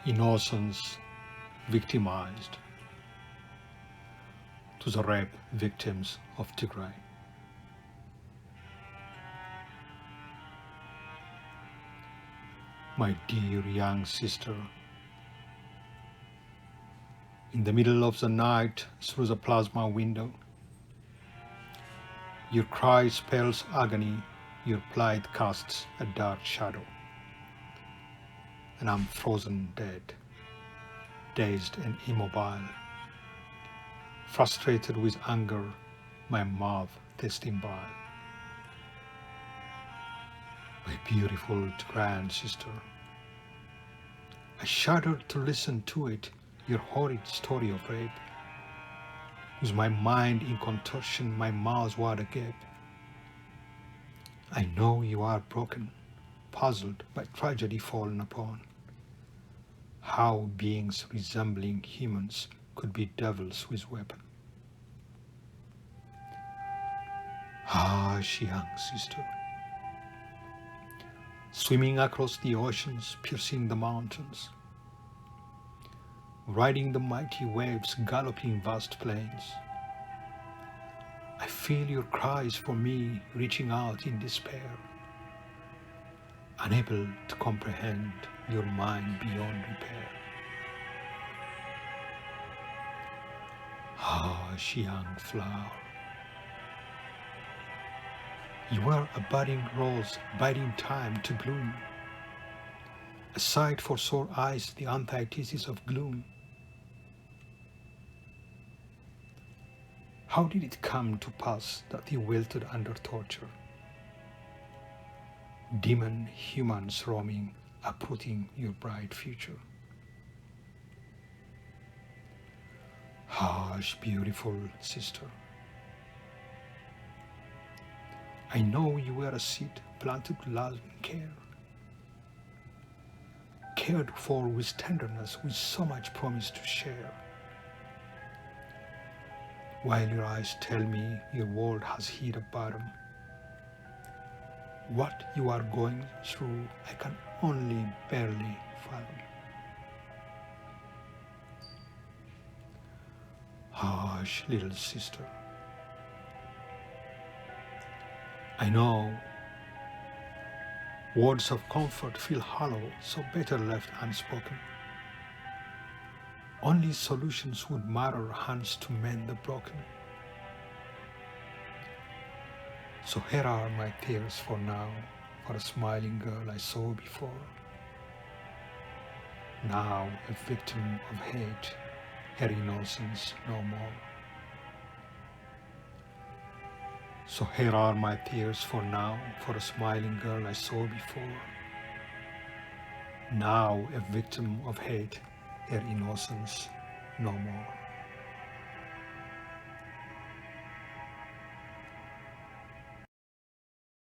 Innocence, victimized, to the rape victims of Tigray. My dear young sister, in the middle of the night through the plasma window, your cry spells agony, your plight casts a dark shadow, and I'm frozen dead, dazed and immobile, frustrated with anger, my mouth tasting bile. My beautiful grand sister, I shuddered to listen to it, your horrid story of rape. With my mind in contortion, my mouth wide agape. I know you are broken, puzzled by tragedy fallen upon. How beings resembling humans could be devils with weapon. Hush, young sister. Swimming across the oceans, piercing the mountains, riding the mighty waves, galloping vast plains. I feel your cries for me reaching out in despair, unable to comprehend your mind beyond repair. Hush, young flower. You are a budding rose, biding time to bloom, a sight for sore eyes, the antithesis of gloom. How did it come to pass that you wilted under torture? Demon humans roaming, uprooting your bright future. Hush, beautiful sister. I know you were a seed planted with love and care, cared for with tenderness, with so much promise to share. While your eyes tell me your world has hit a bottom, what you are going through I can only barely fathom. Hush, little sister. I know words of comfort feel hollow, so better left unspoken. Only solutions would matter, hands to mend the broken. So here are my tears for now, for a smiling girl I saw before. Now a victim of hate, her innocence no more. So here are my tears for now, for a smiling girl I saw before. Now a victim of hate, her innocence no more.